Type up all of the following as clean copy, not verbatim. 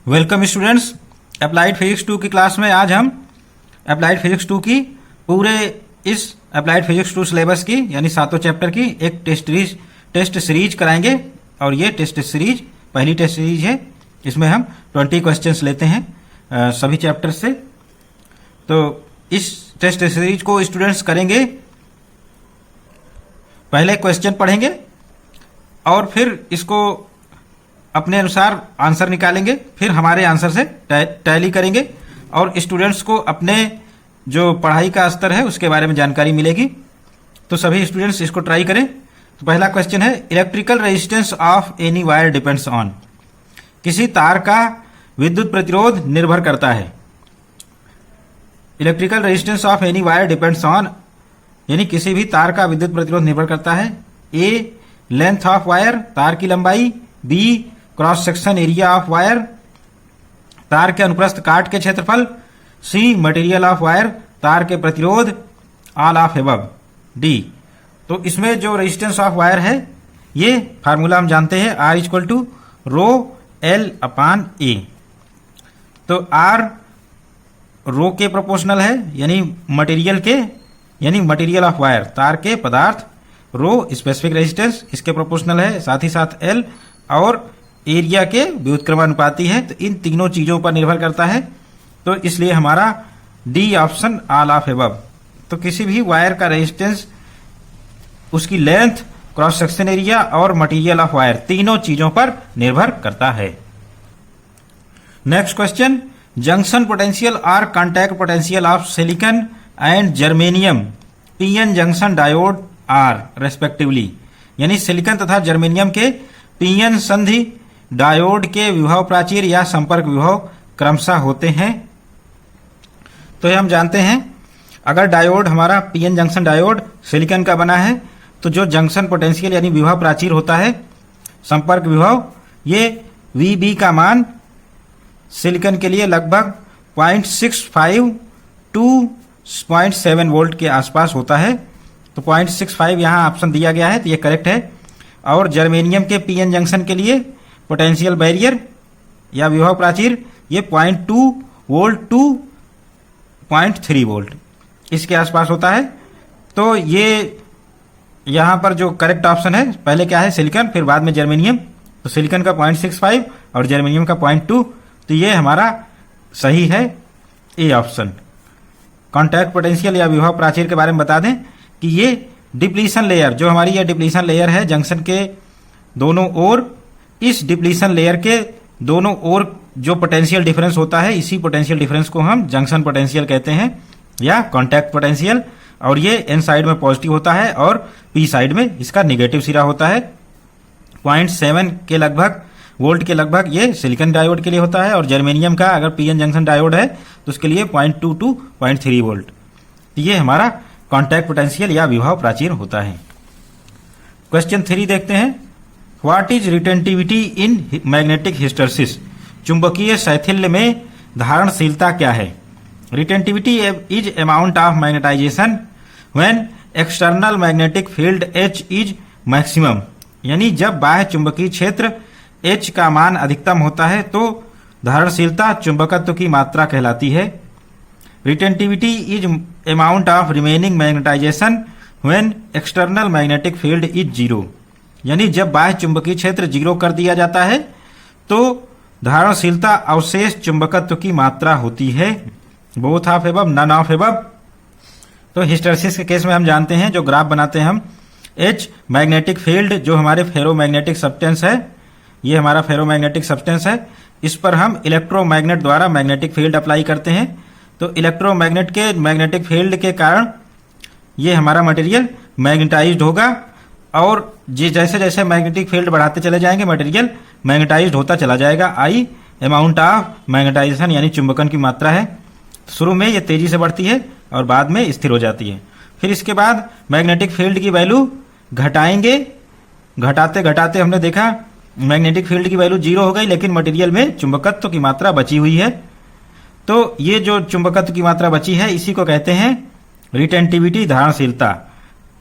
Welcome students. Applied physics 2 की class में आज हम अप्लाइड फिजिक्स 2 की पूरे इस अप्लाइड फिजिक्स 2 सिलेबस की यानी सातों चैप्टर की एक टेस्ट सीरीज कराएंगे। और ये टेस्ट सीरीज पहली टेस्ट सीरीज है। इसमें हम 20 क्वेश्चंस लेते हैं सभी चैप्टर से। तो इस टेस्ट सीरीज को स्टूडेंट्स करेंगे, पहले क्वेश्चन पढ़ेंगे और फिर इसको अपने अनुसार आंसर निकालेंगे, फिर हमारे आंसर से टैली करेंगे और स्टूडेंट्स को अपने जो पढ़ाई का स्तर है उसके बारे में जानकारी मिलेगी। तो सभी स्टूडेंट्स इसको ट्राई करें। तो पहला क्वेश्चन है, electrical resistance of any wire depends on. किसी तार का विद्युत प्रतिरोध निर्भर करता है। Electrical resistance of any wire depends on यानी किसी भी तार का विद्युत प्रतिरोध निर्भर करता है। ए, लेंथ ऑफ वायर, तार की लंबाई। B, cross section area of wire, तार के अनुप्रस्थ काट के क्षेत्रफल। सी, मटेरियल ऑफ वायर, तार के प्रतिरोध। All of above. डी। तो इसमें जो रेजिस्टेंस ऑफ वायर है ये फार्मूला हम जानते हैं, R equal to rho l upon A. तो R रो के प्रोपोर्शनल है यानी मटेरियल ऑफ वायर, तार के पदार्थ। रो स्पेसिफिक रेजिस्टेंस इसके प्रोपोर्शनल है, साथ ही साथ एल और एरिया के व्युत्क्रमानुपाती है। तो इन तीनों चीजों पर निर्भर करता है। तो इसलिए हमारा D option all of above. तो किसी भी वायर का रेजिस्टेंस उसकी लेंथ, क्रॉस सेक्शन एरिया और मटेरियल ऑफ वायर तीनों चीजों पर निर्भर करता है। नेक्स्ट क्वेश्चन, जंक्शन पोटेंशियल और contact potential of silicon and germanium PN junction diode are respectively. यानी सिलिकॉन तथा जर्मेनियम के पीएन संधि डायोड के विभव प्राचीर या संपर्क विभव क्रमशः होते हैं। तो ये हम जानते हैं, अगर डायोड हमारा पीएन जंक्शन डायोड सिलिकॉन का बना है तो जो जंक्शन पोटेंशियल यानी विभव प्राचीर होता है, संपर्क विभव, ये VB का मान सिलिकॉन के लिए लगभग 0.65 टू 0.7 वोल्ट के आसपास होता है। तो 0.65 यहाँ ऑप्शन दिया गया है तो ये करेक्ट है। और जर्मेनियम के पीएन जंक्शन के लिए पोटेंशियल बैरियर या विभव प्राचीर ये 0.2 वोल्ट टू 0.3 वोल्ट इसके आसपास होता है। तो ये यहाँ पर जो करेक्ट ऑप्शन है, पहले क्या है सिलिकॉन फिर बाद में जर्मेनियम। तो सिलिकॉन का 0.65 और जर्मेनियम का 0.2, तो ये हमारा सही है ए ऑप्शन। कॉन्टैक्ट पोटेंशियल या विभव प्राचीर के बारे में बता दें कि ये डिप्लीशन लेयर, जो हमारी ये डिप्लीशन लेयर है जंक्शन के दोनों ओर, इस डिप्लीशन लेयर के दोनों ओर जो पोटेंशियल डिफरेंस होता है, इसी पोटेंशियल डिफरेंस को हम जंक्शन पोटेंशियल कहते हैं या कॉन्टैक्ट पोटेंशियल। और ये एन साइड में पॉजिटिव होता है और पी साइड में इसका निगेटिव सिरा होता है। 0.7 के लगभग वोल्ट के लगभग ये सिलिकॉन डायोड के लिए होता है और जर्मेनियम का अगर पीएन जंक्शन डायोड है तो उसके लिए 0.2 टू 0.3 वोल्ट। तो ये हमारा कॉन्टैक्ट पोटेंशियल या विभव प्राचीर होता है। क्वेश्चन 3 देखते हैं, what is retentivity in magnetic hysteresis. चुंबकीय शैथिल्य में धारणशीलता क्या है। Retentivity is amount of magnetization when external magnetic field H is maximum. यानी जब बाह्य चुंबकीय क्षेत्र H का मान अधिकतम होता है तो धारणशीलता चुंबकत्व की मात्रा कहलाती है। Retentivity is amount of remaining magnetization when external magnetic field is zero. यानी जब बाह्य चुंबकीय क्षेत्र जीरो कर दिया जाता है तो धारणशीलता अवशेष चुंबकत्व की मात्रा होती है। Both of above, none of above. तो हिस्टैरिसीस के केस में हम जानते हैं, जो ग्राफ बनाते हैं हम, H मैग्नेटिक फील्ड जो हमारे फेरोमैग्नेटिक सब्सटेंस है, ये हमारा फेरोमैग्नेटिक सब्सटेंस है, इस पर हम इलेक्ट्रोमैग्नेट द्वारा मैग्नेटिक फील्ड अप्लाई करते हैं। तो इलेक्ट्रोमैग्नेट के मैग्नेटिक फील्ड के कारण ये हमारा मटेरियल मैग्नेटाइज्ड होगा और जैसे जैसे मैग्नेटिक फील्ड बढ़ाते चले जाएंगे मटेरियल मैग्नेटाइज्ड होता चला जाएगा। I अमाउंट ऑफ मैग्नेटाइजेशन यानी चुंबकन की मात्रा है। शुरू में ये तेजी से बढ़ती है और बाद में स्थिर हो जाती है। फिर इसके बाद मैग्नेटिक फील्ड की वैल्यू घटाएंगे, घटाते घटाते हमने देखा मैग्नेटिक फील्ड की वैल्यू जीरो हो गई, लेकिन मटेरियल में चुंबकत्व की मात्रा बची हुई है। तो ये जो चुंबकत्व की मात्रा बची है इसी को कहते हैं रिटेंटिविटी, धारणशीलता।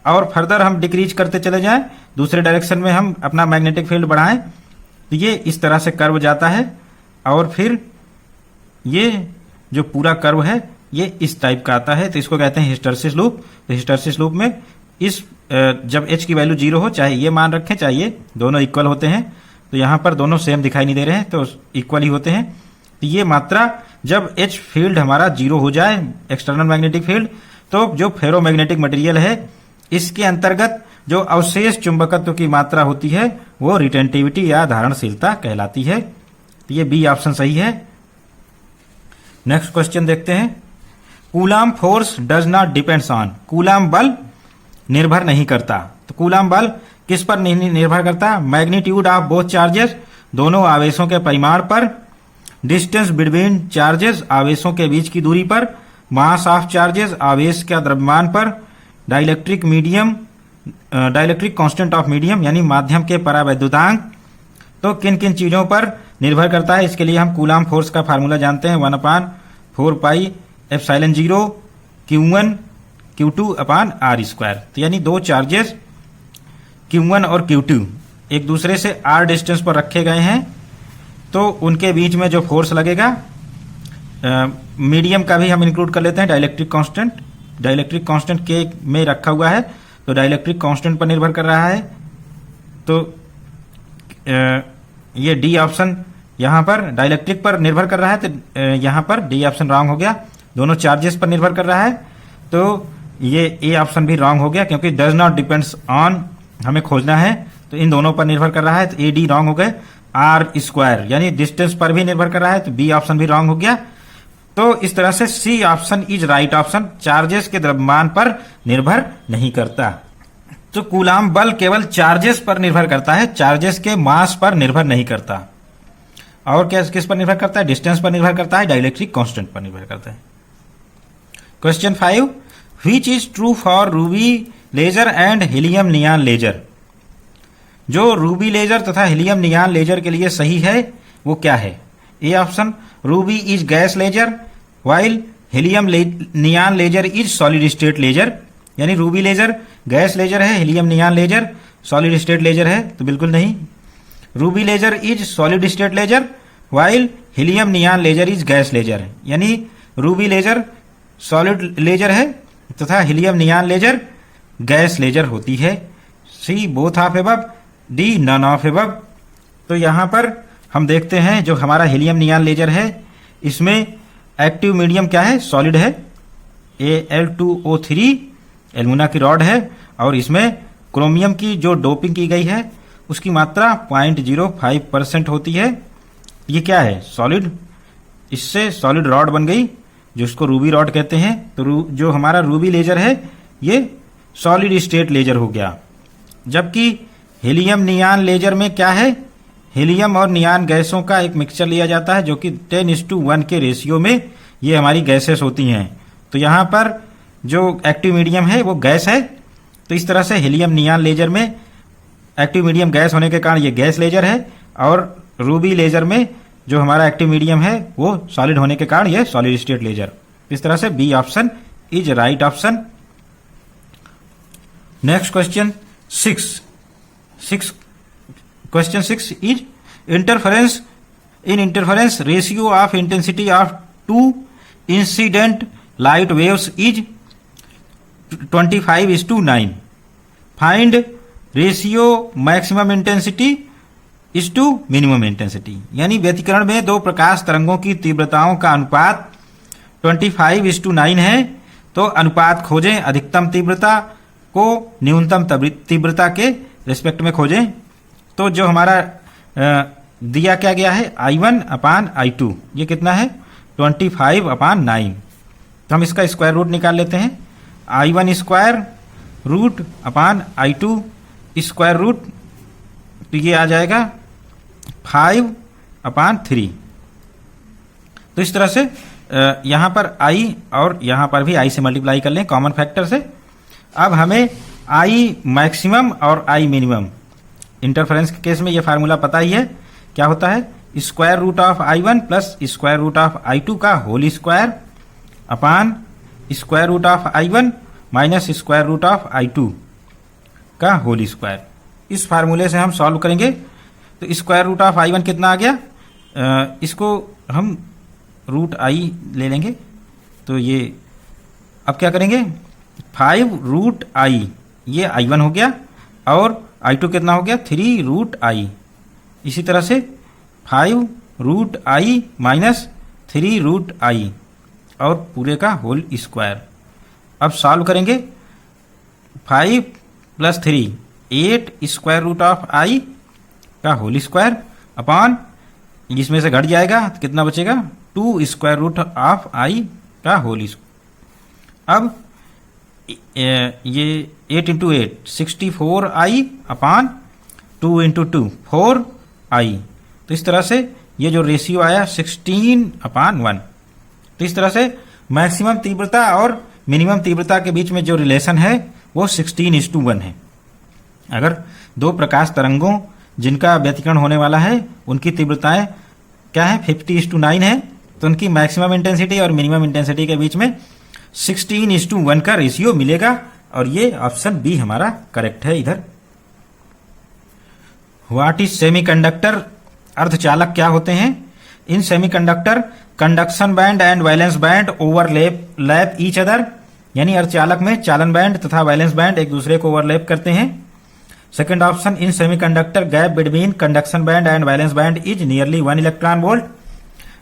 और फर्दर हम डिक्रीज करते चले जाएं, दूसरे डायरेक्शन में हम अपना मैग्नेटिक फील्ड बढ़ाएं तो ये इस तरह से कर्व जाता है। और फिर ये जो पूरा कर्व है ये इस टाइप का आता है, तो इसको कहते हैं हिस्टैरिसीस लूप। तो हिस्टैरिसीस लूप में इस जब h की वैल्यू 0 हो, चाहे ये मान रखें चाहे ये, दोनों इक्वल होते हैं। तो यहाँ पर दोनों सेम दिखाई नहीं दे रहे हैं, तो इक्वल ही होते हैं। तो ये मात्रा जब H फील्ड हमारा 0 हो जाए, एक्सटर्नल मैग्नेटिक फील्ड, तो जो फेरोमैग्नेटिक मटेरियल है इसके अंतर्गत जो अवशेष चुंबकत्व की मात्रा होती है वो रिटेंटिविटी या धारणशीलता कहलाती है। तो ये बी ऑप्शन सही है। नेक्स्ट क्वेश्चन देखते हैं। Coulomb force does not depends on, coulomb बल निर्भर नहीं करता। तो कूलाम बल किस पर नहीं निर्भर करता? मैग्नीट्यूड ऑफ बोथ चार्जेस, दोनों आवेशों के परिमाण पर, डिस्टेंस बिटवीन चार्जेस, आवेशों के बीच की दूरी पर, मास ऑफ चार्जेस, आवेश का द्रव्यमान पर, dielectric medium, dielectric constant of medium यानी माध्यम के परावैद्युतांक। तो किन किन चीजों पर निर्भर करता है? इसके लिए हम कूलाम फोर्स का फार्मूला जानते हैं, 1/4 पाई एप्सिलॉन 0 Q1 Q2 अपान R स्क्वायर। तो यानी दो चार्जेस Q1 और Q2 एक दूसरे से R डिस्टेंस पर रखे गए हैं, तो उनके बीच में जो फोर्स लगेगा, मीडियम का भी हम इंक्लूड कर लेते हैं, डाइलेक्ट्रिक कांस्टेंट, डाइलेक्ट्रिक कांस्टेंट के में रखा हुआ है, तो डाइलेक्ट्रिक कांस्टेंट पर निर्भर कर रहा है। तो ये डी ऑप्शन यहाँ पर डाइलेक्ट्रिक पर निर्भर कर रहा है, तो यहाँ पर डी ऑप्शन रॉन्ग हो गया। दोनों चार्जेस पर निर्भर कर रहा है, तो ये ए ऑप्शन भी रॉन्ग हो गया, क्योंकि डज नॉट डिपेंड्स ऑन हमें खोजना है, तो इन दोनों पर निर्भर कर रहा है, तो ए डी रॉन्ग हो गए। आर स्क्वायर यानी डिस्टेंस पर भी निर्भर कर रहा है, तो बी ऑप्शन भी रॉन्ग हो गया। तो इस तरह से C option is right option, charges के द्रव्यमान पर निर्भर नहीं करता। तो कूलाम बल केवल चार्जेस पर निर्भर करता है, चार्जेस के मास पर निर्भर नहीं करता। और किस पर निर्भर करता है? डिस्टेंस पर निर्भर करता है, डाइलेक्ट्रिक कांस्टेंट पर निर्भर करता है। Question 5, which is true for ruby laser and helium neon laser? जो रूबी लेजर तथा हीलियम नियॉन लेजर के लिए सही है वो क्या है? A option, ruby is gas laser while helium neon laser is solid state laser. यानी रूबी लेजर गैस लेजर है, helium neon laser solid state laser है, तो बिल्कुल नहीं। Ruby laser is solid state laser while helium neon laser is gas laser. यानी ruby laser solid laser है तथा helium neon laser gas laser होती है। C both of above, D none of above. तो यहां पर हम देखते हैं जो हमारा हीलियम नियॉन लेजर है इसमें एक्टिव मीडियम क्या है? सॉलिड है, Al2O3 एल्यूमिना की रॉड है, और इसमें क्रोमियम की जो डोपिंग की गई है उसकी मात्रा 0.05% होती है। ये क्या है? सॉलिड। इससे सॉलिड रॉड बन गई जिसको रूबी रॉड कहते हैं। तो जो हमारा रूबी लेजर है ये सॉलिड स्टेट लेजर हो गया। जबकि हीलियम नियॉन लेजर में क्या है? हीलियम और नियॉन गैसों का एक मिक्सचर लिया जाता है जो कि 10:1 के रेशियो में ये हमारी गैसेस होती हैं। तो यहाँ पर जो एक्टिव मीडियम है वो गैस है। तो इस तरह से हीलियम नियॉन लेजर में एक्टिव मीडियम गैस होने के कारण ये गैस लेजर है, और रूबी लेजर में जो हमारा एक्टिव मीडियम है वो सॉलिड होने के कारण ये सॉलिड स्टेट लेजर। इस तरह से B option is right option. Next question 6 question 6 is interference in interference ratio of intensity of two incident light waves is 25:9। Find ratio maximum intensity is to minimum intensity. यानी व्यतिकरण में दो प्रकाश तरंगों की तीव्रताओं का अनुपात 25:9 है, तो अनुपात खोजें, अधिकतम तीव्रता को न्यूनतम तीव्रता के रिस्पेक्ट में खोजें। तो जो हमारा दिया क्या गया है? I1/I2, ये कितना है? 25/9। तो हम इसका स्क्वायर रूट निकाल लेते हैं। I1 स्क्वायर रूट अपान I2 स्क्वायर रूट, तो ये आ जाएगा 5/3। तो इस तरह से यहां पर I और यहां पर भी I से मल्टीप्लाई कर लें कॉमन फैक्टर से। अब हमें I मैक्सिमम और I मिनिमम, इंटरफेरेंस के केस में ये फार्मूला पता ही है, क्या होता है? Square root of I1 plus square root of I2 का whole square upon square root of I1 minus square root of I2 का होल स्क्वायर। इस फार्मूले से हम सॉल्व करेंगे। तो स्क्वायर रूट ऑफ I1 कितना आ गया? इसको हम रूट आई ले लेंगे। तो ये अब क्या करेंगे, 5 रूट आई, ये I1 हो गया, और I2 कितना हो गया, 3 रूट आई। इसी तरह से 5 root I minus 3 root I और पूरे का होल स्क्वायर। अब सॉल्व करेंगे, 5 plus 3 8 square root of I का होल स्क्वायर अपॉन, इसमें से घट जाएगा तो कितना बचेगा, 2 स्क्वायर रूट ऑफ आई का होल स्क्वायर। अब ये 8 इंटू 8 64 आई अपॉन 2 इंटू 2 4 आई। तो इस तरह से ये जो रेशियो आया 16/1। तो इस तरह से मैक्सिमम तीव्रता और मिनिमम तीव्रता के बीच में जो रिलेशन है वो 16:1 है। अगर दो प्रकाश तरंगों जिनका व्यतिकरण होने वाला है उनकी तीव्रताएं क्या है, 50:9 है, तो उनकी मैक्सिमम इंटेंसिटी और मिनिमम इंटेंसिटी के बीच में 16:1 का रेशियो मिलेगा, और ये ऑप्शन बी हमारा करेक्ट है। इधर व्हाट इज सेमीकंडक्टर, अर्धचालक क्या होते हैं। In semiconductor conduction band and valence band overlap each other, यानी अर्धचालक में चालन बैंड तथा वैलेंस बैंड एक दूसरे को ओवरलैप करते हैं। Second option, in semiconductor gap between conduction band and valence band is nearly 1 electron volt.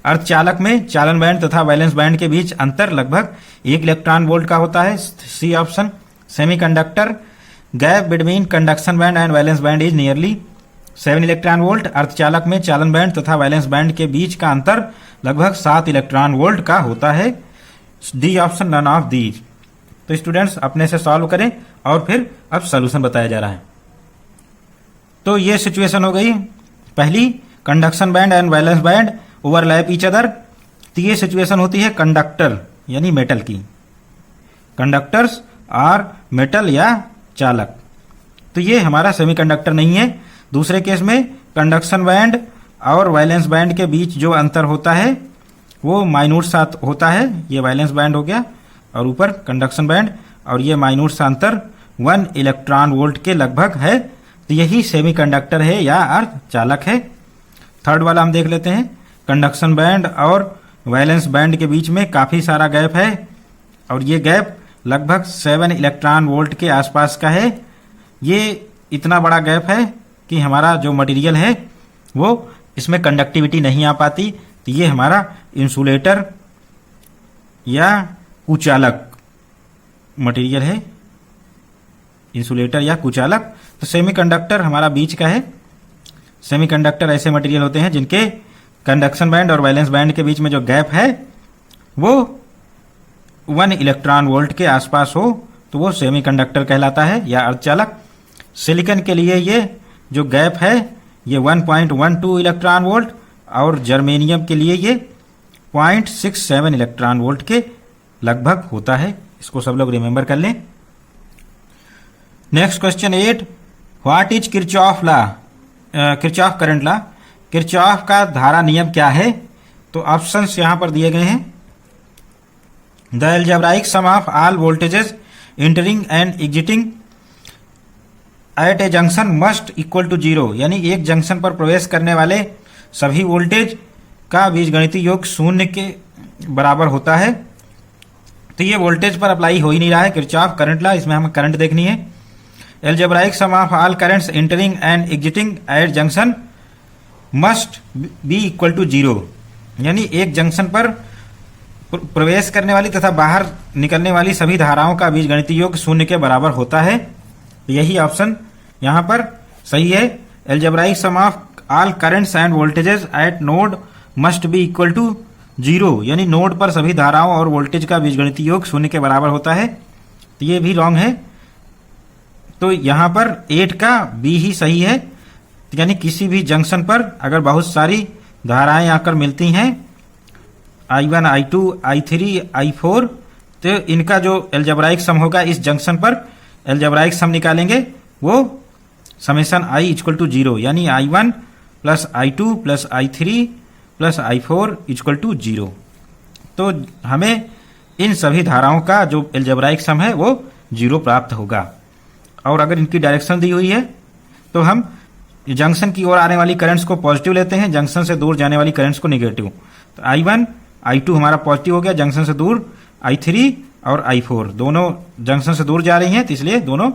अर्धचालक में चालन बैंड तथा वैलेंस बैंड के बीच अंतर लगभग 1 इलेक्ट्रॉन वोल्ट का होता है। C option, semiconductor gap between conduction band and valence band is nearly 7 electron volt. अर्धचालक में चालन बैंड तथा वैलेंस बैंड के बीच का अंतर लगभग 7 इलेक्ट्रॉन वोल्ट का होता है। D option, none of these. तो स्टूडेंट्स अपने से सॉल्व करें और फिर अब सॉल्यूशन बताया जा रहा है। तो ये सिचुएशन हो गई पहली, conduction band and valence band overlap each other. तो ये सिचुएशन होती है कंडक्टर यानी मेटल की। कंडक्टर्स आर मेटल या चालक। तो ये हमारा सेमीकंडक्टर नहीं है। दूसरे केस में कंडक्शन बैंड और वैलेंस बैंड के बीच जो अंतर होता है वो माइन्यूट सा होता है। ये वैलेंस बैंड हो गया और ऊपर कंडक्शन बैंड, और ये माइन्यूट सा अंतर 1 इलेक्ट्रॉन वोल्ट के लगभग है। तो यही सेमीकंडक्टर है या अर्धचालक है। थर्ड वाला हम देख लेते हैं, कंडक्शन बैंड और वैलेंस बैंड के बीच में काफ़ी सारा गैप है, और ये गैप लगभग 7 इलेक्ट्रॉन वोल्ट के आसपास का है। ये इतना बड़ा गैप है कि हमारा जो मटेरियल है वो इसमें कंडक्टिविटी नहीं आ पाती। तो ये हमारा इंसुलेटर या कुचालक मटेरियल है, इंसुलेटर या कुचालक। तो सेमीकंडक्टर हमारा बीच का है। सेमीकंडक्टर ऐसे मटेरियल होते हैं जिनके कंडक्शन बैंड और वैलेंस बैंड के बीच में जो गैप है वो 1 इलेक्ट्रॉन वोल्ट के आसपास हो तो वो सेमीकंडक्टर कहलाता है या अर्धचालक। सिलिकॉन के लिए ये जो गैप है ये 1.12 इलेक्ट्रॉन वोल्ट, और जर्मेनियम के लिए ये 0.67 इलेक्ट्रॉन वोल्ट के लगभग होता है। इसको सब लोग रिमेंबर कर लें। Next question 8, what is Kirchhoff law, Kirchhoff current law. Kirchhoff का धारा नियम क्या है। तो ऑप्शंस यहां पर दिए गए हैं। The algebraic sum of all voltages entering and exiting at a junction must equal to 0, यानी एक जंक्शन पर प्रवेश करने वाले सभी वोल्टेज का बीजगणितीय योग 0 के बराबर होता है। तो ये वोल्टेज पर अप्लाई हो ही नहीं रहा है किरचॉफ करंट लॉ, इसमें हमें करंट देखनी है। Algebraic sum of all currents entering and exiting at junction must be equal to 0, यानी एक जंक्शन पर प्रवेश करने वाली तथा बाहर निकलने वाली सभी धाराओं का बीजगणितीय योग 0 के बराबर होता है। यही ऑप्शन यहाँ पर सही है। Algebraic sum of all currents and voltages at node must be equal to 0, यानी नोड पर सभी धाराओं और वोल्टेज का बीजगणितीय योग 0 के बराबर होता है। तो ये भी रॉन्ग है। तो यहाँ पर 8 का बी ही सही है, यानी किसी भी जंक्शन पर अगर बहुत सारी धाराएं आकर मिलती हैं I1, I2, I3, I4, तो इनका जो एल्जेब्राइक सम होगा इस जंक्शन पर एल्जेब्राइक सम निकालेंगे वो समेशन I इक्वल टू 0, यानी I1 plus I2 plus I3 plus I4 equal to 0। तो हमें इन सभी धाराओं का जो एल्जेब्राइक सम है वो 0 प्राप्त होगा। और अगर इनकी डायरेक्शन दी हुई है तो हम जंक्शन की ओर आने वाली करंट्स को पॉजिटिव लेते हैं, जंक्शन से दूर जाने वाली करंट्स को नेगेटिव। तो I1 I2 हमारा पॉजिटिव हो गया, जंक्शन से दूर I3 और I4 दोनों जंक्शन से दूर जा रही हैं, तो इसलिए दोनों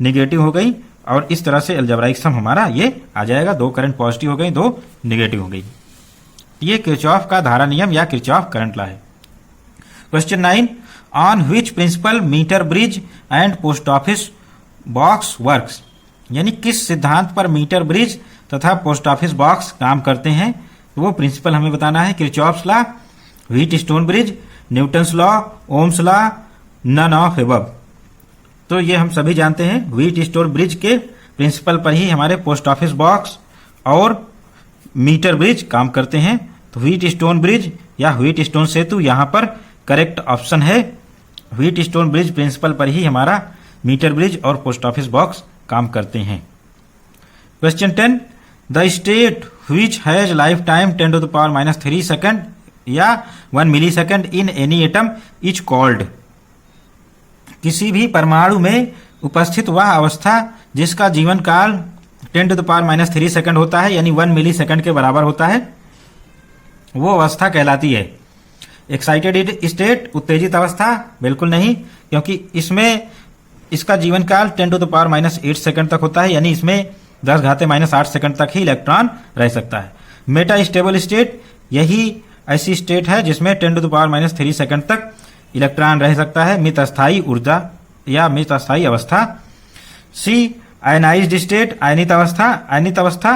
नेगेटिव हो गई। और इस तरह से अलजेब्राइक सम हमारा ये आ जाएगा, दो करंट पॉजिटिव हो गई, दो नेगेटिव हो गई। ये किरचॉफ का धारा नियम या किरचॉफ करंट लॉ है। Question 9, on which principle meter bridge and post office box works, यानी किस सिद्धांत पर मीटर ब्रिज तथा पोस्ट ऑफिस बॉक्स काम करते हैं, तो वो प्रिंसिपल हमें बताना है। Kirchhoff's law, Wheatstone bridge, Newton's law, Ohm's law, none of above. तो ये हम सभी जानते हैं, व्हीट स्टोन ब्रिज के प्रिंसिपल पर ही हमारे पोस्ट ऑफिस बॉक्स और मीटर ब्रिज काम करते हैं। तो व्हीट स्टोन ब्रिज या व्हीट स्टोन सेतु यहाँ पर करेक्ट ऑप्शन है। व्हीट स्टोन ब्रिज प्रिंसिपल पर ही हमारा मीटर ब्रिज और पोस्ट ऑफिस बॉक्स काम करते हैं। Question 10, the state which has lifetime 10⁻³ second या 1 millisecond in any atom is called, किसी भी परमाणु में उपस्थित वह अवस्था जिसका जीवन काल 10⁻³ सेकंड होता है, यानी 1 मिली सेकंड के बराबर होता है, वो अवस्था कहलाती है। एक्साइटेड स्टेट, उत्तेजित अवस्था, बिल्कुल नहीं, क्योंकि इसमें इसका जीवन काल 10⁻8 सेकंड तक होता है, यानी इसमें 10⁻8 सेकंड तक ही इलेक्ट्रॉन रह सकता है। मेटा स्टेबल स्टेट, यही ऐसी स्टेट है जिसमें 10⁻³ सेकंड तक इलेक्ट्रॉन रह सकता है, मित अस्थायी ऊर्जा या मित अस्थायी अवस्था। सी आयनाइज्ड स्टेट, आयनित अवस्था, आयनित अवस्था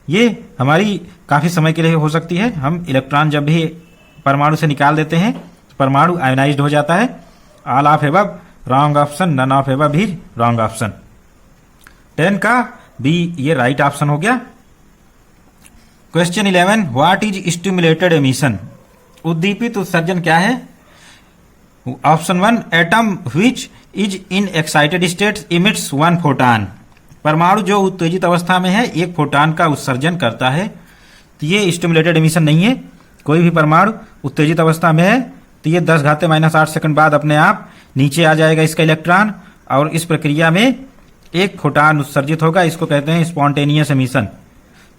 ये हमारी काफी समय के लिए हो सकती है। हम इलेक्ट्रॉन जब भी परमाणु से निकाल देते हैं तो परमाणु आयनाइज्ड हो जाता है। All of above wrong option, none of above भी रॉन्ग ऑप्शन। 10 का बी ये राइट ऑप्शन हो गया। Question 11, what is stimulated emission, उद्दीपित उत्सर्जन क्या है। Option 1, atom which is in excited state emits 1 photon, परमाणु जो उत्तेजित अवस्था में है 1 फोटॉन का उत्सर्जन करता है। तो ये स्टिमुलेटेड एमिशन नहीं है। कोई भी परमाणु उत्तेजित अवस्था में है तो ये 10⁻8 सेकंड बाद अपने आप नीचे आ जाएगा इसका इलेक्ट्रॉन, और इस प्रक्रिया में 1 फोटॉन उत्सर्जित होगा। इसको कहते हैं स्पॉन्टेनियस एमिशन,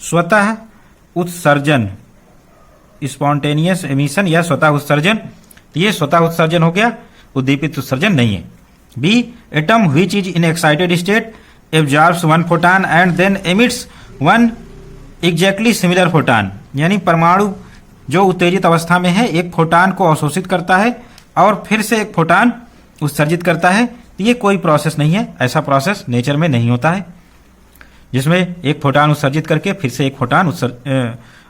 स्वतः उत्सर्जन, स्पॉन्टेनियस एमिशन या स्वतः उत्सर्जन। तो ये स्वतः उत्सर्जन हो गया, उद्दीपित उत्सर्जन नहीं है। B, atom which is in excited state absorbs 1 photon and then emits 1 exactly similar photon, यानी परमाणु जो उत्तेजित अवस्था में है 1 फोटॉन को अवशोषित करता है और फिर से 1 फोटॉन उत्सर्जित करता है। तो ये कोई प्रोसेस नहीं है, ऐसा प्रोसेस नेचर में नहीं होता है जिसमें 1 फोटॉन उत्सर्जित करके फिर से 1 फोटॉन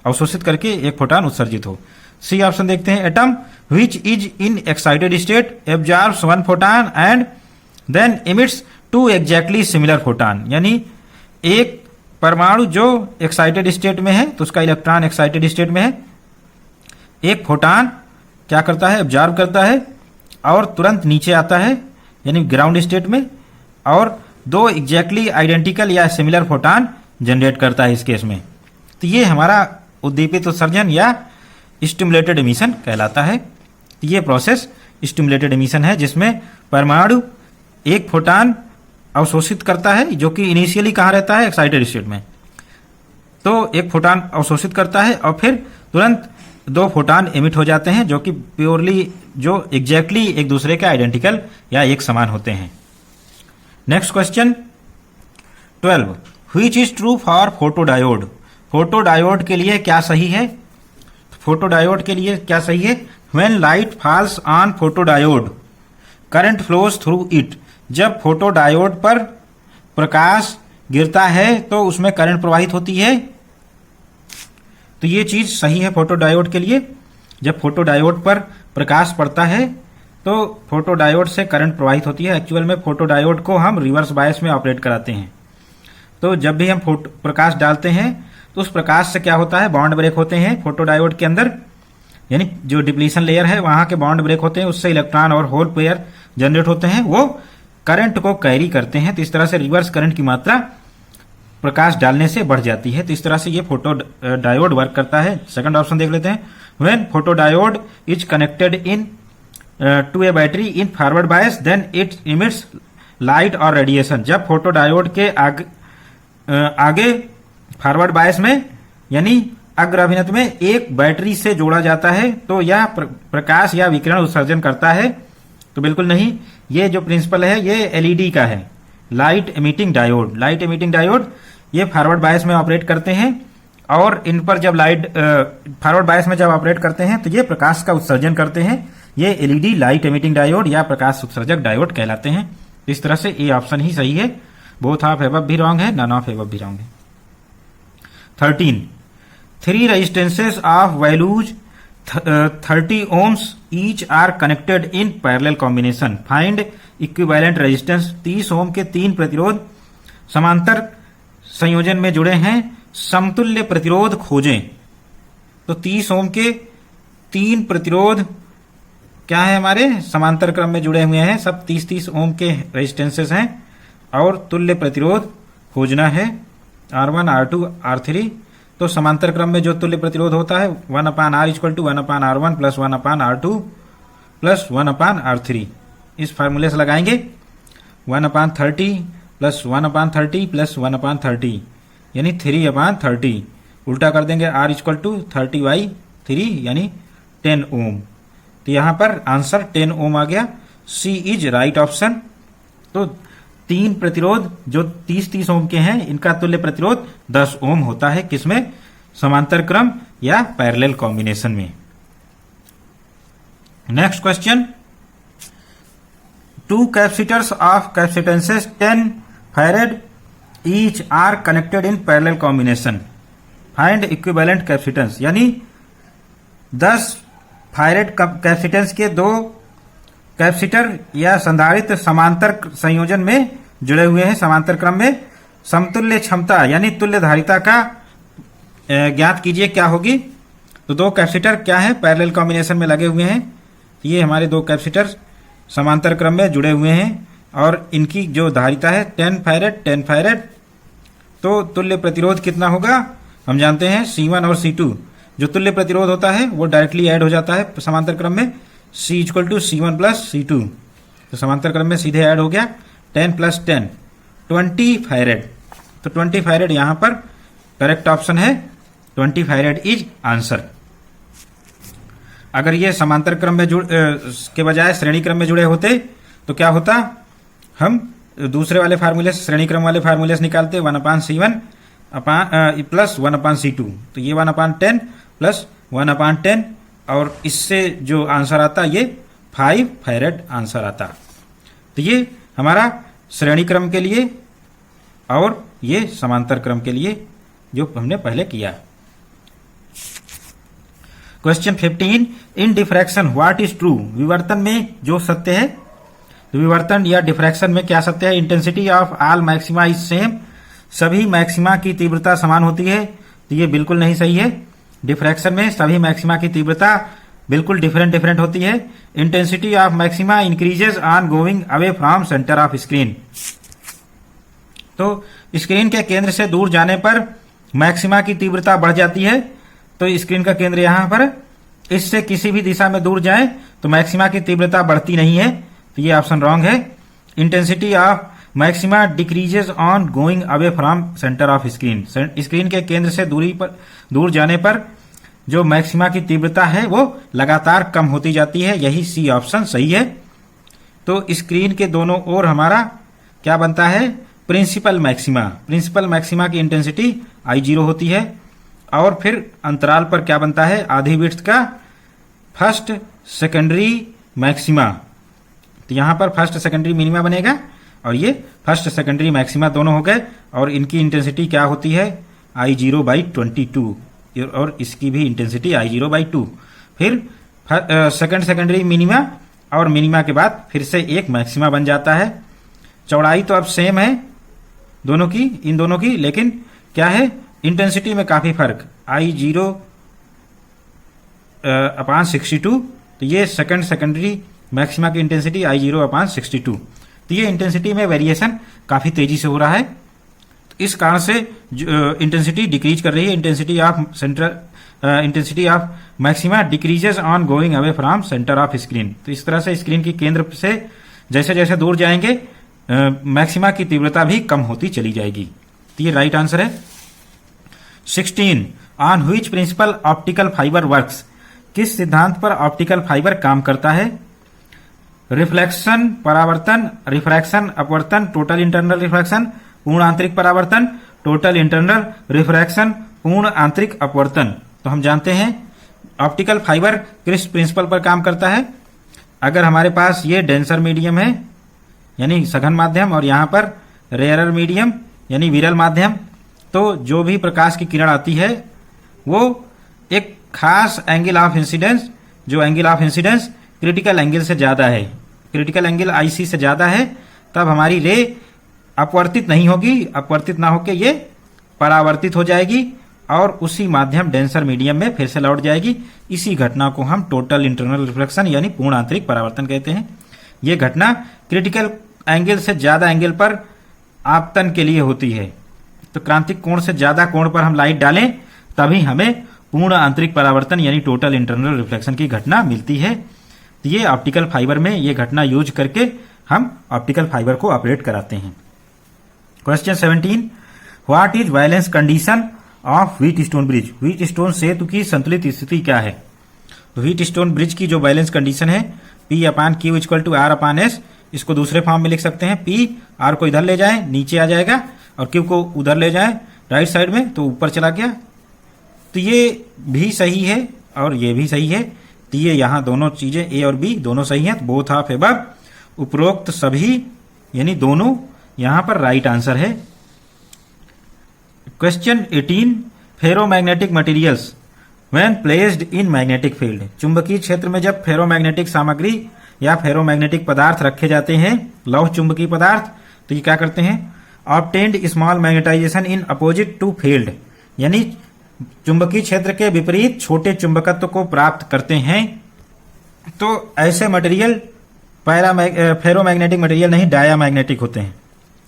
अवशोषित करके 1 फोटॉन उत्सर्जित हो। सी ऑप्शन देखते हैं, atom which is in excited state absorbs 1 photon and then emits 2 exactly similar photon, यानी एक परमाणु जो एक्साइटेड स्टेट में है तो उसका इलेक्ट्रॉन एक्साइटेड स्टेट में है, 1 फोटॉन क्या करता है, एब्जॉर्ब करता है और तुरंत नीचे आता है यानी ग्राउंड स्टेट में, और 2 एग्जैक्टली आइडेंटिकल या सिमिलर फोटॉन जनरेट करता है इस केस में। तो ये हमारा उद्दीपित उत्सर्जन या स्टिमुलेटेड एमिशन कहलाता है। तो ये प्रोसेस स्टिमुलेटेड एमिशन है जिसमें परमाणु 1 फोटॉन अवशोषित करता है, जो कि इनिशियली कहाँ रहता है, एक्साइटेड स्टेट में। तो 1 फोटॉन अवशोषित करता है और फिर तुरंत 2 फोटॉन एमिट हो जाते हैं, जो कि प्योरली जो एग्जैक्टली एक दूसरे के आइडेंटिकल या एक समान होते हैं। Next question 12, which is true for photodiode, photodiode के लिए क्या सही है। फोटोडायोड के लिए क्या सही है, when light falls on photodiode current flows through it, जब फोटोडायोड पर प्रकाश गिरता है तो उसमें करंट प्रवाहित होती है। तो ये चीज सही है फोटोडायोड के लिए। जब फोटोडायोड पर प्रकाश पड़ता है तो फोटोडायोड से करंट प्रवाहित होती है। एक्चुअल में फोटोडायोड को हम रिवर्स बायस में ऑपरेट कराते हैं। तो जब भी हम प्रकाश डालते हैं तो उस प्रकाश से क्या होता है, बॉन्ड ब्रेक होते हैं फोटोडायोड के अंदर, यानी जो डिप्लीशन लेयर है वहां के बॉन्ड ब्रेक होते हैं, उससे इलेक्ट्रॉन और होल पेयर जनरेट होते हैं, वो करंट को कैरी करते हैं। तो इस तरह से रिवर्स करंट की मात्रा प्रकाश डालने से बढ़ जाती है। तो इस तरह से ये फोटो डायोड वर्क करता है। सेकंड ऑप्शन देख लेते हैं, when photodiode is connected in to a battery in forward bias then it emits light और रेडिएशन, जब फोटोडायोड के आगे फॉरवर्ड बायस में यानी अग्र अभिनत में एक बैटरी से जोड़ा जाता है तो यह प्रकाश या विकिरण उत्सर्जन करता है? तो बिल्कुल नहीं। ये जो प्रिंसिपल है ये एलईडी का है, light emitting diode. Light emitting diode ये फॉरवर्ड बायस में ऑपरेट करते हैं और इन पर जब लाइट फॉरवर्ड बायस में जब ऑपरेट करते हैं तो ये प्रकाश का उत्सर्जन करते हैं। ये एलईडी लाइट एमिटिंग डायोड या प्रकाश उत्सर्जक डायोड कहलाते हैं। इस तरह से ए ऑप्शन ही सही है। बोथ ऑफ एबव भी रॉन्ग है, नन ऑफ एबव भी रॉन्ग है। 13 3 resistances of values 30 ohms each are connected in parallel combination. Find equivalent resistance. 30 ओम के 3 प्रतिरोध समांतर संयोजन में जुड़े हैं, समतुल्य प्रतिरोध खोजें। तो 30 ओम के 3 प्रतिरोध क्या है हमारे समांतर क्रम में जुड़े हुए हैं, सब 30-30 ओम के रेजिस्टेंसेस हैं और तुल्य प्रतिरोध खोजना है R1 R2 R3। तो समांतर क्रम में जो तुल्य प्रतिरोध होता है 1/R equal to 1/R1 plus 1/R2 plus 1/R3। इस फार्मूले से लगाएंगे 1/30 प्लस 1/30 प्लस 1/30 यानी 3/30। उल्टा कर देंगे R इक्वल टू 30/3 यानी 10 ओम। तो यहां पर आंसर 10 ओम आ गया। सी इज राइट ऑप्शन। तो 3 प्रतिरोध जो 30-30 ओम के हैं इनका तुल्य प्रतिरोध 10 ओम होता है। किसमें? समांतर क्रम या पैरेलल कॉम्बिनेशन में। Next question, 2 capacitors of capacitances 10 farad each are connected in parallel combination. Find equivalent capacitance. यानी 10 फैरेड कैपेसिटेंस के 2 कैपेसिटर या संधारित्र समांतर संयोजन में जुड़े हुए हैं समांतर क्रम में। समतुल्य क्षमता यानी तुल्य धारिता का ज्ञात कीजिए क्या होगी। तो 2 कैपेसिटर क्या है पैरेलल कॉम्बिनेशन में लगे हुए हैं। ये हमारे 2 कैपेसिटर समांतर क्रम में जुड़े हुए हैं और इनकी जो धारिता है 10 फैरेड। तो तुल्य प्रतिरोध कितना होगा हम जानते हैं C1 और C2। जो तुल्य प्रतिरोध होता है वो डायरेक्टली ऐड हो जाता है समांतर क्रम में, C equal to C1 plus C2। तो समांतर क्रम में सीधे ऐड हो गया 10 प्लस 10 20 फैरेड। तो 20 फैरेड यहां पर करेक्ट ऑप्शन है। 20 फैरेड इज आंसर। अगर ये समांतर क्रम में के बजाय श्रेणी क्रम में जुड़े होते तो क्या होता, हम दूसरे वाले फार्मूले से श्रेणी क्रम वाले फार्मूले से निकालते 1/C1 प्लस 1/C2। तो ये 1/10 प्लस 1/10 और इससे जो आंसर आता ये 5 फैरेड आंसर आता। तो ये हमारा श्रेणी क्रम के लिए और ये समांतर क्रम के लिए जो हमने पहले किया। Question 15, in diffraction what is true. विवर्तन में जो सत्य है, तो विवर्तन या डिफ्रैक्शन में क्या सत्य है। Intensity of all maxima is same. सभी मैक्सिमा की तीव्रता समान होती है। तो ये बिल्कुल नहीं सही है। डिफ्रैक्शन में सभी मैक्सिमा की तीव्रता बिल्कुल डिफरेंट होती है। Intensity of maxima increases on going away from centre of screen. तो स्क्रीन के केंद्र से दूर जाने पर मैक्सिमा की तीव्रता बढ़ जाती है। तो स्क्रीन का केंद्र यहां पर, इससे किसी भी दिशा में दूर जाए तो मैक्सिमा की तीव्रता बढ़ती नहीं है। तो ये ऑप्शन रॉन्ग है। Intensity of maxima decreases on going away from centre of screen. Screen के केंद्र से दूर जाने पर जो मैक्सिमा की तीव्रता है वो लगातार कम होती जाती है। यही सी ऑप्शन सही है। तो स्क्रीन के दोनों ओर हमारा क्या बनता है, प्रिंसिपल मैक्सिमा। प्रिंसिपल मैक्सिमा की इंटेंसिटी I0 होती है और फिर अंतराल पर क्या बनता है, आधी विड्थ का फर्स्ट सेकेंडरी मैक्सिमा। तो यहां पर फर्स्ट सेकेंडरी मिनिमा बनेगा और ये फर्स्ट सेकेंडरी मैक्सिमा दोनों हो गए और इनकी इंटेंसिटी क्या होती है I0/22 और इसकी भी इंटेंसिटी I0/2। फिर सेकेंडरी मिनिमा और मिनिमा के बाद फिर से एक मैक्सिमा बन जाता है। चौड़ाई तो अब सेम है दोनों की, इन दोनों की, लेकिन क्या है इंटेंसिटी में काफी फर्क। I0/62। तो ये सेकेंडरी मैक्सिमा की इंटेंसिटी I0/62। तो ये इंटेंसिटी में वेरिएशन काफी तेजी से हो रहा है। तो इस कारण से इंटेंसिटी डिक्रीज कर रही है। Intensity of maxima decreases on going away from centre of screen. तो इस तरह से स्क्रीन की केंद्र से जैसे जैसे दूर जाएंगे मैक्सिमा की तीव्रता भी कम होती चली जाएगी। तो ये राइट आंसर है। 16 on which principle optical fibre works, किस सिद्धांत पर ऑप्टिकल फाइबर काम करता है? रिफ्लेक्शन परावर्तन, रिफ्रैक्शन अपवर्तन, टोटल इंटरनल रिफ्रैक्शन, पूर्ण आंतरिक परावर्तन, टोटल इंटरनल रिफ्रैक्शन, पूर्ण आंतरिक अपवर्तन। तो हम जानते हैं ऑप्टिकल फाइबर किस प्रिंसिपल पर काम करता है। अगर हमारे पास ये डेंसर मीडियम है यानी सघन माध्यम और यहां पर रेयरर मीडियम यानी विरल माध्यम, तो जो भी प्रकाश की किरण आती है वो एक खास एंगल ऑफ इंसिडेंस, जो angle of incidence critical angle से ज्यादा है, क्रिटिकल एंगल IC से ज्यादा है, तब हमारी रे अपवर्तित नहीं होगी, अपवर्तित ना होकर ये परावर्तित हो जाएगी और उसी माध्यम डेंसर मीडियम में फिर से लौट जाएगी। इसी घटना को हम टोटल इंटरनल रिफ्लेक्शन यानी पूर्ण आंतरिक परावर्तन कहते हैं। यह घटना क्रिटिकल एंगल से ज्यादा एंगल पर आपतन के लिए होती है। तो क्रांतिक कोण से ज्यादा कोण पर हम लाइट डालें तभी हमें पूर्ण आंतरिक परावर्तन यानी टोटल इंटरनल रिफ्लेक्शन की घटना मिलती है। तो ये ऑप्टिकल फाइबर में ये घटना यूज करके हम ऑप्टिकल फाइबर को ऑपरेट कराते हैं। Question 17, what is balance condition of Wheatstone bridge? Wheatstone सेतु की संतुलित स्थिति क्या है? व्हीट स्टोन ब्रिज की जो बैलेंस कंडीशन है P/Q = R/S, इसको दूसरे फॉर्म में लिख सकते हैं। P R को इधर ले जाए नीचे आ जाएगा और Q को उधर ले जाए राइट साइड में तो ऊपर चला गया। तो ये भी सही है और ये भी सही है। तो ये यहाँ दोनों चीजें A और B दोनों सही हैं। बोथ ऑफ एबव, उपरोक्त सभी यानी दोनों यहां पर राइट आंसर है। Question 18, ferromagnetic materials when placed in magnetic field. चुंबकीय क्षेत्र में जब फेरोमैग्नेटिक सामग्री या फेरोमैग्नेटिक पदार्थ रखे जाते हैं, लौह चुंबकीय पदार्थ, तो ये क्या करते हैं? Obtained small magnetization in opposite to field, यानी चुंबकीय क्षेत्र के विपरीत छोटे चुंबकत्व को प्राप्त करते हैं। तो ऐसे मटेरियल फेरोमैग्नेटिक मटेरियल नहीं, डायामैग्नेटिक होते हैं,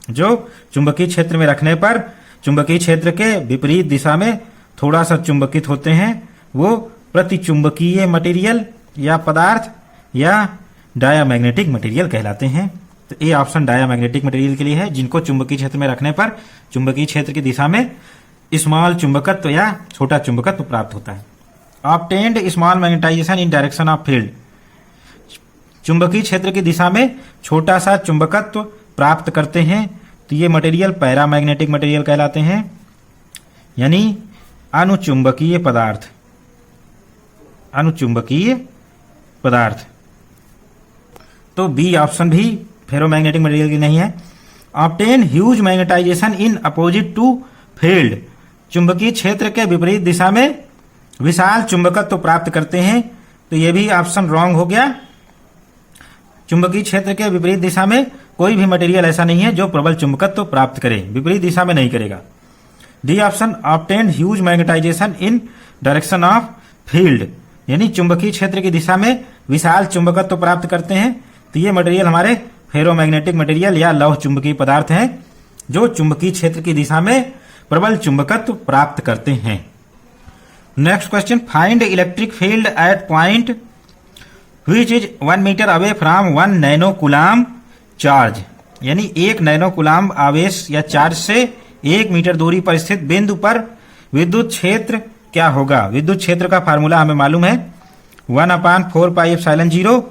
जो चुंबकीय क्षेत्र में रखने पर चुंबकीय क्षेत्र के विपरीत दिशा में थोड़ा सा चुंबकित होते हैं, वो प्रतिचुंबकीय मटेरियल या पदार्थ या डायामैग्नेटिक मटेरियल कहलाते हैं। तो ए ऑप्शन डायामैग्नेटिक मटेरियल के लिए है, जिनको चुंबकीय क्षेत्र में रखने पर चुंबकीय क्षेत्र की दिशा में स्मॉल चुंबकत्व या छोटा चुंबकत्व प्राप्त होता है। Obtained small magnetization in direction of field, चुंबकीय क्षेत्र की दिशा में छोटा सा चुंबकत्व प्राप्त करते हैं। तो ये मटेरियल पैरामैग्नेटिक मटेरियल कहलाते हैं, यानी अनुचुंबकीय पदार्थ, अनुचुंबकीय पदार्थ। तो बी ऑप्शन भी फेरोमैग्नेटिक मटेरियल की नहीं है। Obtain huge magnetization in opposite to field, चुंबकीय क्षेत्र के विपरीत दिशा में विशाल चुंबकत्व प्राप्त करते हैं। तो यह भी ऑप्शन रॉन्ग हो गया। चुंबकीय क्षेत्र के विपरीत दिशा में कोई भी मटेरियल ऐसा नहीं है जो प्रबल चुंबकत्व प्राप्त करे, विपरीत दिशा में नहीं करेगा। D option obtained huge magnetization in direction of field, यानी चुंबकीय क्षेत्र की दिशा में विशाल चुंबकत्व प्राप्त करते हैं। तो ये मटेरियल हमारे फेरोमैग्नेटिक मटेरियल या लौह चुंबकीय पदार्थ हैं, जो चुंबकीय क्षेत्र की दिशा में प्रबल चुंबकत्व प्राप्त करते हैं। Next question, find electric field at point which is 1 metre away from 1 nano coulomb charge, यानी 1 नैनो कूलाम आवेश या चार्ज से 1 मीटर दूरी पर स्थित बिंदु पर विद्युत क्षेत्र क्या होगा? विद्युत क्षेत्र का फार्मूला हमें मालूम है 1/4πε0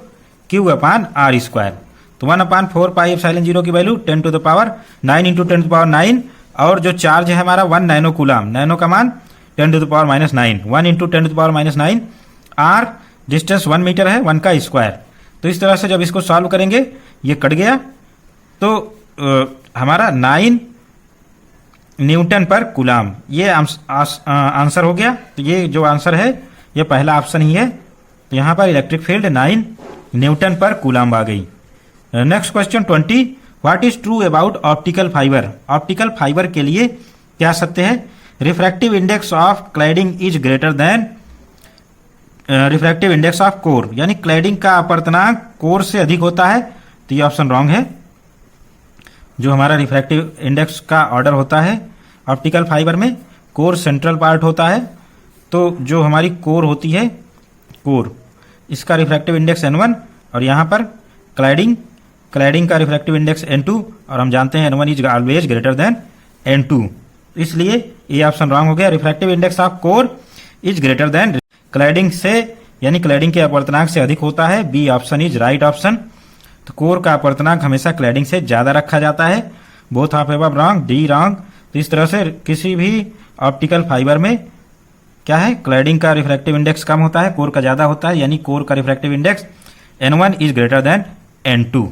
Q/r²। तो 1/4πε0 की वैल्यू 10⁻9 × 10⁻9 और जो चार्ज है हमारा 1 नैनो कूलाम, नैनो का मान 10⁻⁹ 1 × 10⁻⁹ r, डिस्टेंस 1 मीटर है, 1 का स्क्वायर। तो इस तरह से जब इसको सॉल्व करेंगे ये कट गया, तो हमारा 9 न्यूटन पर कूलाम, ये आंसर हो गया। तो ये जो आंसर है ये पहला ऑप्शन ही है। तो यहां पर इलेक्ट्रिक फील्ड 9 न्यूटन पर कूलाम आ गई। Next question 20, what is true about optical fibre? Optical fibre के लिए क्या सत्य है? Refractive index of cladding is greater then refractive index of core, यानी क्लैडिंग का अपवर्तनांक कोर से अधिक होता है। तो ये ऑप्शन रॉन्ग है। जो हमारा रिफ्रैक्टिव इंडेक्स का ऑर्डर होता है ऑप्टिकल फाइबर में, कोर सेंट्रल पार्ट होता है। तो जो हमारी कोर होती है, कोर, इसका रिफ्रैक्टिव इंडेक्स N1 और यहाँ पर क्लैडिंग का रिफ्रैक्टिव इंडेक्स N2, और हम जानते हैं N1 is always greater than N2, इसलिए ए ऑप्शन रॉन्ग हो गया। Refractive index of core is greater than cladding से, यानी क्लैडिंग के अपवर्तनांक से अधिक होता है। B option is right option. तो कोर का अपवर्तनांक हमेशा क्लैडिंग से ज्यादा रखा जाता है। Both of above wrong, D wrong. तो इस तरह से किसी भी ऑप्टिकल फाइबर में क्या है, क्लैडिंग का रिफ्रैक्टिव इंडेक्स कम होता है, कोर का ज्यादा होता है, यानी कोर का refractive index N1 is greater then N2।